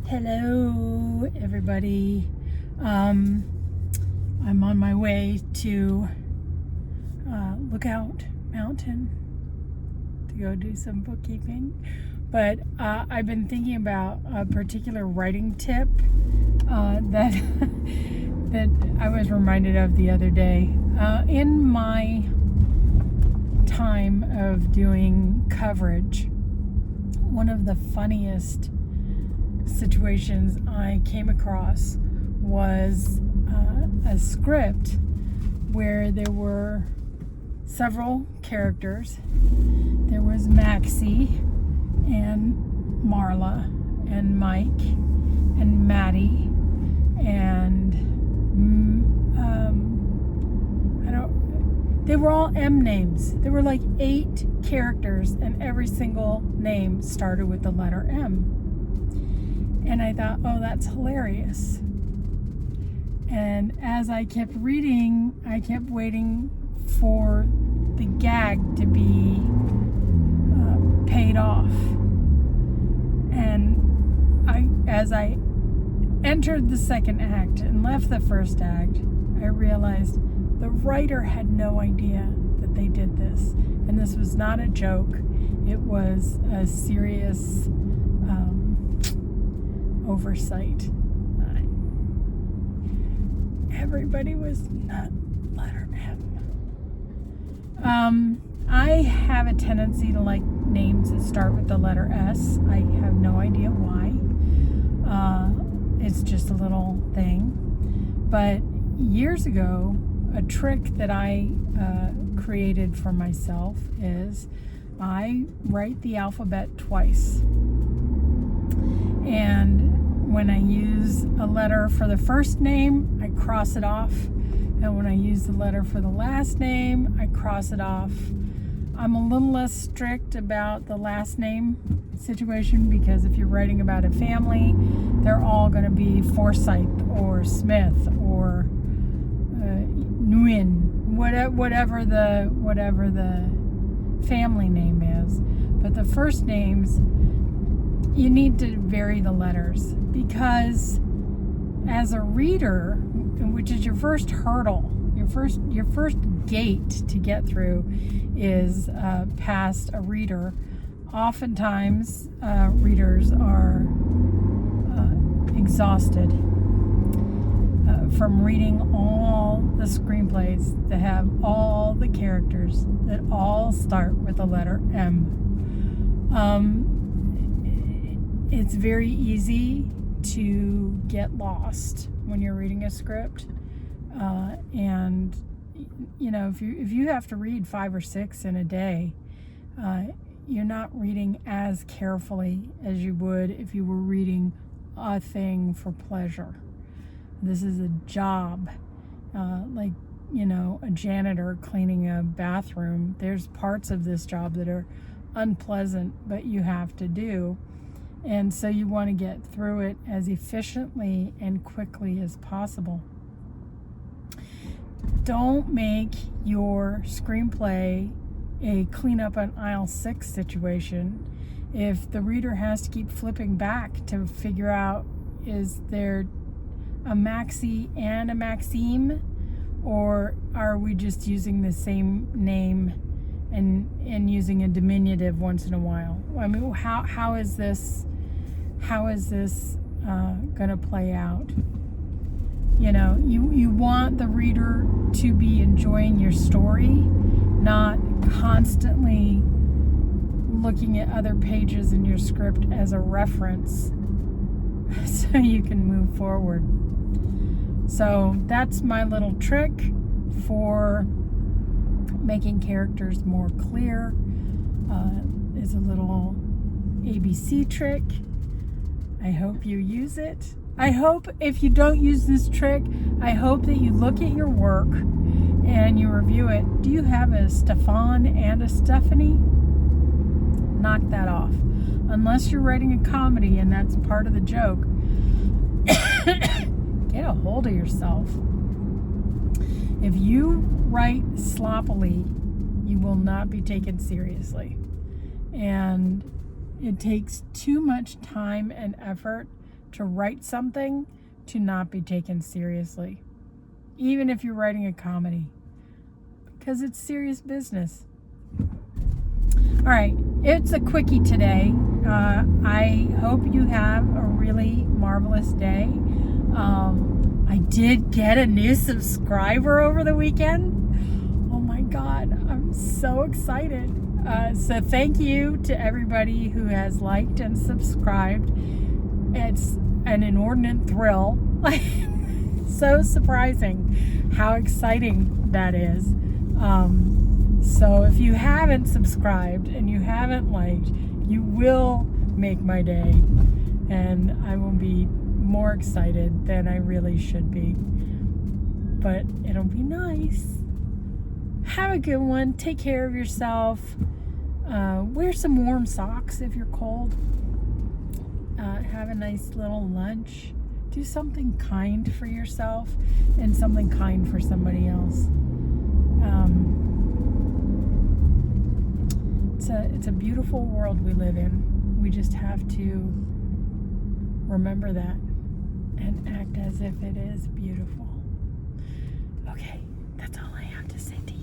Hello, everybody. I'm on my way to Lookout Mountain to go do some bookkeeping. But I've been thinking about a particular writing tip that that I was reminded of the other day. In my time of doing coverage, one of the funniest situations I came across was a script where there were several characters. There was Maxie and Marla and Mike and Maddie and they were all M names. There were like 8 characters and every single name started with the letter M. And I thought, oh, that's hilarious. And as I kept reading, I kept waiting for the gag to be paid off. And as I entered the second act and left the first act, I realized the writer had no idea that they did this. And this was not a joke. It was a serious oversight. Everybody was not letter M. I have a tendency to like names that start with the letter S. I have no idea why. It's just a little thing. But years ago, a trick that I created for myself is I write the alphabet twice. And when I use a letter for the first name, I cross it off. And when I use the letter for the last name, I cross it off. I'm a little less strict about the last name situation because if you're writing about a family, they're all going to be Forsyth or Smith or Nguyen, whatever the family name is. But the first names, you need to vary the letters because as a reader, which is your first hurdle, your first gate to get through is past a reader. Oftentimes, readers are exhausted from reading all the screenplays that have all the characters that all start with the letter M. It's very easy to get lost when you're reading a script, and you know if you have to read 5 or 6 in a day, you're not reading as carefully as you would if you were reading a thing for pleasure. This is a job, like a janitor cleaning a bathroom. There's parts of this job that are unpleasant, but you have to do. And so you want to get through it as efficiently and quickly as possible. Don't make your screenplay a clean up on aisle 6 situation. If the reader has to keep flipping back to figure out, is there a Maxie and a Maxime, or are we just using the same name and using a diminutive once in a while? I mean, how is this going to play out? You want the reader to be enjoying your story, not constantly looking at other pages in your script as a reference so you can move forward. So that's my little trick for making characters more clear. Is a little ABC trick. I hope you use it. I hope if you don't use this trick, I hope that you look at your work and you review it. Do you have a Stefan and a Stephanie? Knock that off. Unless you're writing a comedy and that's part of the joke. Get a hold of yourself. If you write sloppily, you will not be taken seriously. And it takes too much time and effort to write something to not be taken seriously, even if you're writing a comedy, because it's serious business. All right, it's a quickie today. I hope you have a really marvelous day. I did get a new subscriber over the weekend. Oh my God, I'm so excited. So thank you to everybody who has liked and subscribed. It's an inordinate thrill. So surprising how exciting that is. So if you haven't subscribed and you haven't liked, you will make my day, and I will be more excited than I really should be. But it'll be nice. Have a good one. Take care of yourself. Wear some warm socks if you're cold. Have a nice little lunch. Do something kind for yourself and something kind for somebody else. It's a beautiful world we live in. We just have to remember that and act as if it is beautiful. Okay, that's all I have to say to you.